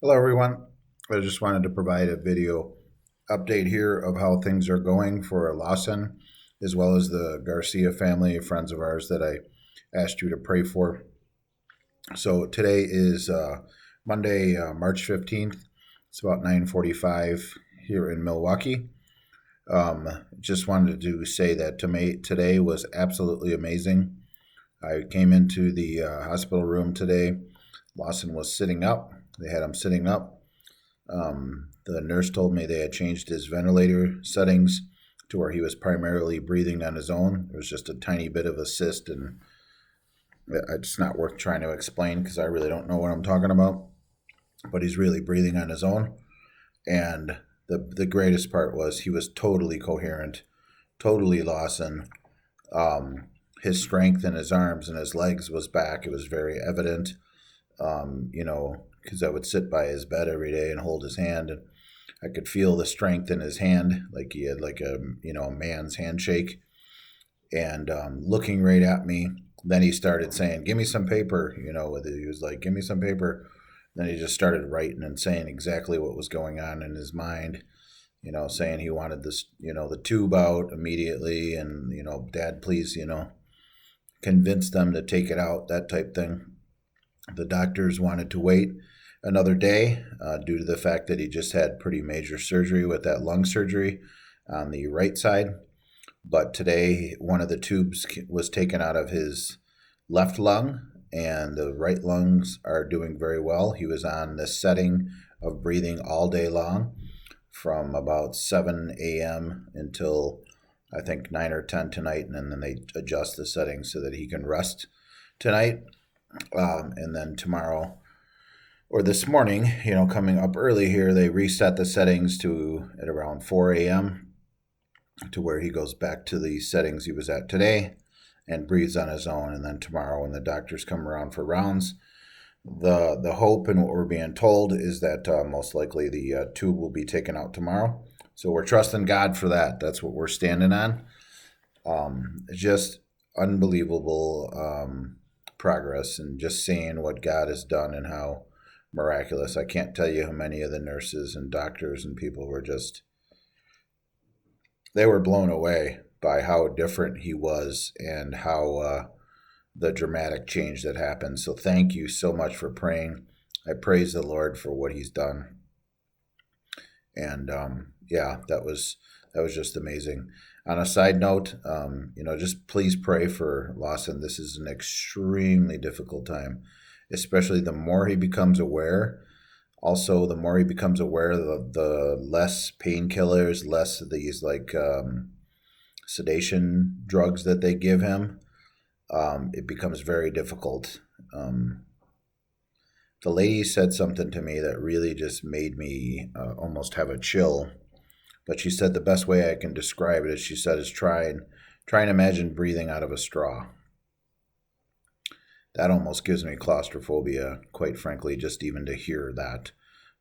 Hello, everyone. I just wanted to provide a video update here of how things are going for Lawson, as well as the Garcia family, friends of ours that I asked you to pray for. So today is Monday, March 15th. It's about 9:45 here in Milwaukee. Just wanted to say that today was absolutely amazing. I came into the hospital room today. Lawson was sitting up. They had him sitting up. The nurse told me they had changed his ventilator settings to where he was primarily breathing on his own. There was just a tiny bit of a cyst, and it's not worth trying to explain because I really don't know what I'm talking about. But he's really breathing on his own. And the greatest part was he was totally coherent, totally Lawson. His strength in his arms and his legs was back. It was very evident, because I would sit by his bed every day and hold his hand, and I could feel the strength in his hand, like he had like a man's handshake, and looking right at me. Then he started saying, "Give me some paper." He was like, "Give me some paper." Then he just started writing and saying exactly what was going on in his mind. Saying he wanted this, the tube out immediately, and Dad, please, convince them to take it out, that type thing. The doctors wanted to wait another day due to the fact that he just had pretty major surgery with that lung surgery on the right side. But today, one of the tubes was taken out of his left lung, and the right lungs are doing very well. He was on this setting of breathing all day long from about 7 a.m. until I think 9 or 10 tonight, and then they adjust the settings so that he can rest tonight. And then tomorrow or this morning, coming up early here, they reset the settings to at around 4 a.m. to where he goes back to the settings he was at today and breathes on his own. And then tomorrow, when the doctors come around for rounds, the hope and what we're being told is that most likely the tube will be taken out tomorrow. So we're trusting God for that. That's what we're standing on. Just unbelievable progress, and just seeing what God has done and how miraculous. I can't tell you how many of the nurses and doctors and people were just, they were blown away by how different he was and how the dramatic change that happened. So thank you so much for praying. I praise the Lord for what he's done. And yeah, that was just amazing. On a side note, just please pray for Lawson. This is an extremely difficult time, especially the more he becomes aware. Also, the more he becomes aware, the less painkillers, less of these like sedation drugs that they give him. It becomes very difficult. The lady said something to me that really just made me almost have a chill. But she said the best way I can describe it is, she said, is try and imagine breathing out of a straw. That almost gives me claustrophobia, quite frankly, just even to hear that.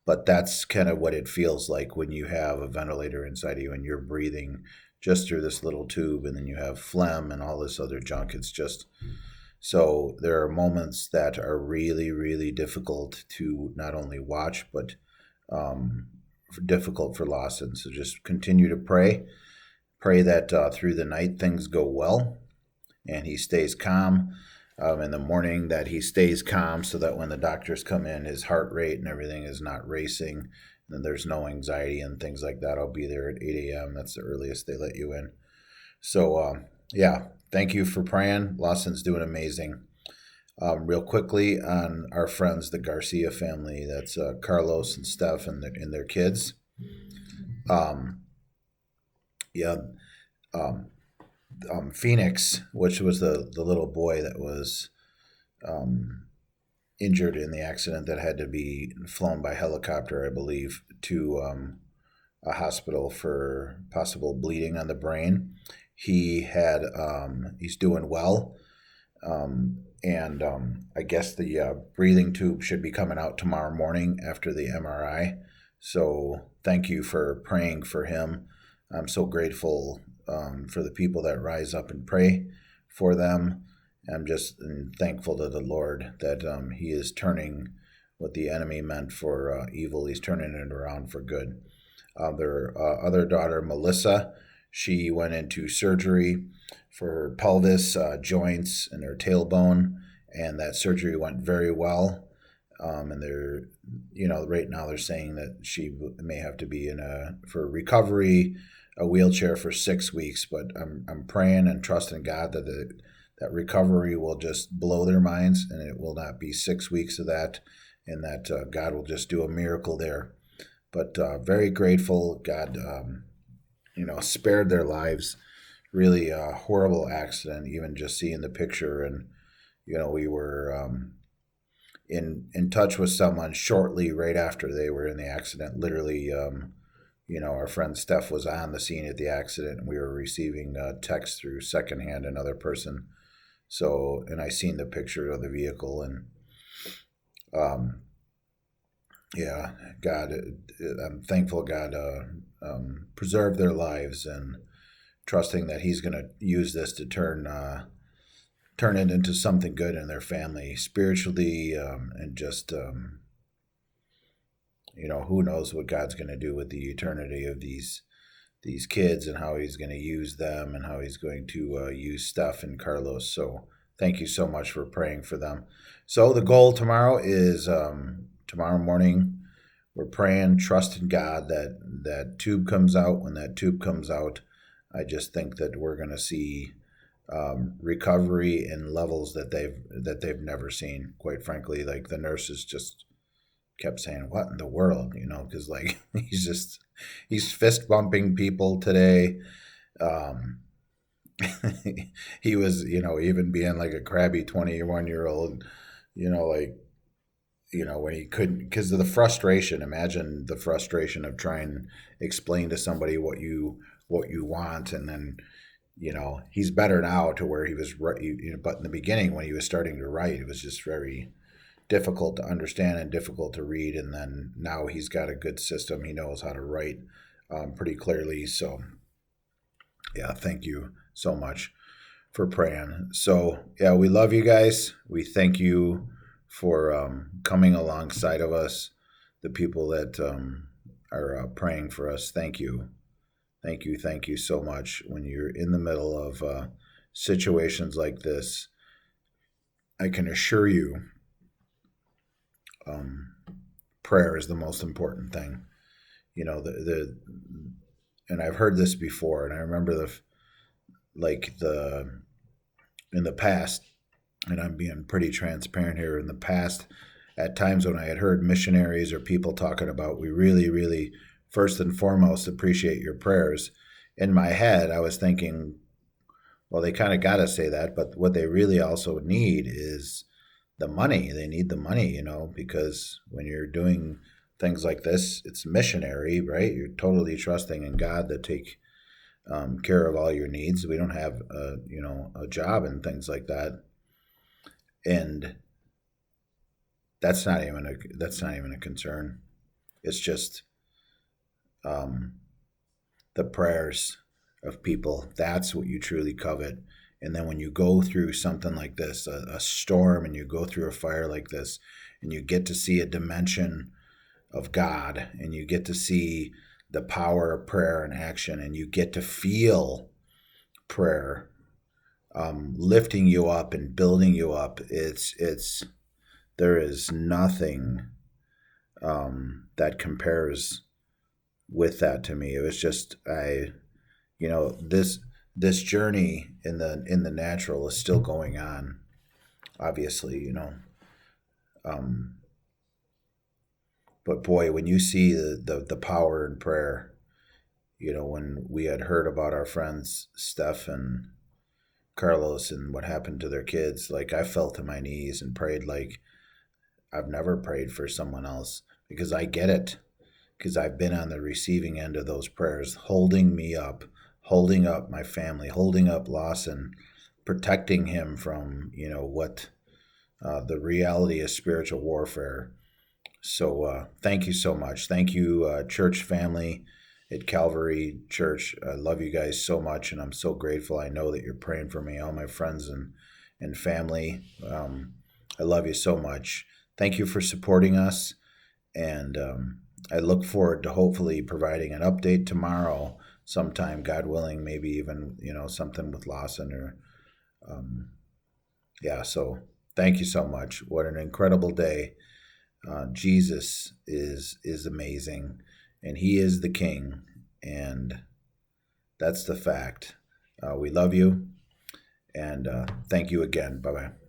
But that's kind of what it feels like when you have a ventilator inside of you and you're breathing just through this little tube, and then you have phlegm and all this other junk. It's just, so there are moments that are really, really difficult to not only watch, but difficult for Lawson. So just continue to pray. Pray that through the night things go well and he stays calm. In the morning, that he stays calm so that when the doctors come in, his heart rate and everything is not racing, and there's no anxiety and things like that. I'll be there at 8 a.m. That's the earliest they let you in. So, yeah, thank you for praying. Lawson's doing amazing. Real quickly on our friends, the Garcia family, that's Carlos and Steph and their kids. Yeah, Phoenix, which was the little boy that was injured in the accident that had to be flown by helicopter, I believe, to a hospital for possible bleeding on the brain. He's doing well. And I guess the breathing tube should be coming out tomorrow morning after the MRI. So thank you for praying for him. I'm so grateful for the people that rise up and pray for them. I'm just thankful to the Lord that He is turning what the enemy meant for evil, he's turning it around for good. Their other daughter, Melissa, she went into surgery for her pelvis, joints, and her tailbone, and that surgery went very well. And they're, right now they're saying that she may have to be for recovery, a wheelchair for 6 weeks. But I'm praying and trusting God that that recovery will just blow their minds, and it will not be 6 weeks of that, and that God will just do a miracle there. But very grateful God, spared their lives. Really a horrible accident. Even just seeing the picture, and we were in touch with someone shortly right after they were in the accident. Literally, our friend Steph was on the scene at the accident, and we were receiving text through secondhand another person. So, and I seen the picture of the vehicle, and yeah, God, I'm thankful God preserved their lives, and trusting that He's going to use this to turn it into something good in their family, spiritually, and just who knows what God's going to do with the eternity of these kids, and how He's going to use them, and how He's going to use Steph and Carlos. So thank you so much for praying for them. So the goal tomorrow is tomorrow morning, we're praying, trusting God that tube comes out. When that tube comes out, I just think that we're going to see recovery in levels that they've never seen. Quite frankly, like the nurses just kept saying, "What in the world?" Because like he's fist bumping people today. He was, even being like a crabby 21-year-old, when he couldn't, because of the frustration. Imagine the frustration of trying to explain to somebody what you want, and then, he's better now to where he was right. But in the beginning, when he was starting to write, it was just very difficult to understand and difficult to read. And then now he's got a good system. He knows how to write pretty clearly. So, yeah, thank you so much for praying. So, yeah, we love you guys. We thank you for coming alongside of us, the people that are praying for us. Thank you. Thank you. Thank you so much. When you're in the middle of situations like this, I can assure you prayer is the most important thing. And I've heard this before, and I remember in the past, and I'm being pretty transparent here, in the past, at times when I had heard missionaries or people talking about, we really, really, first and foremost, appreciate your prayers. In my head, I was thinking, well, they kind of got to say that, but what they really also need is the money. They need the money, because when you're doing things like this, it's missionary, right? You're totally trusting in God to take care of all your needs. We don't have a job and things like that, and that's not even a concern. It's just the prayers of people. That's what you truly covet. And then when you go through something like this, a storm, and you go through a fire like this, and you get to see a dimension of God, and you get to see the power of prayer in action, and you get to feel prayer lifting you up and building you up. There is nothing that compares with that to me. It was just this journey in the natural is still going on, obviously, but boy, when you see the power in prayer, when we had heard about our friends Steph and Carlos and what happened to their kids, like I fell to my knees and prayed like I've never prayed for someone else, because I get it, because I've been on the receiving end of those prayers, holding me up, holding up my family, holding up Lawsyn, protecting him from, what the reality of spiritual warfare. So thank you so much. Thank you, church family at Calvary Church. I love you guys so much, and I'm so grateful. I know that you're praying for me, all my friends and family. I love you so much. thank you for supporting us. And I look forward to hopefully providing an update tomorrow, sometime, God willing, maybe even, something with Lawson or, yeah. So thank you so much. What an incredible day. Jesus is amazing, and He is the King, and that's the fact. We love you, and thank you again. Bye bye.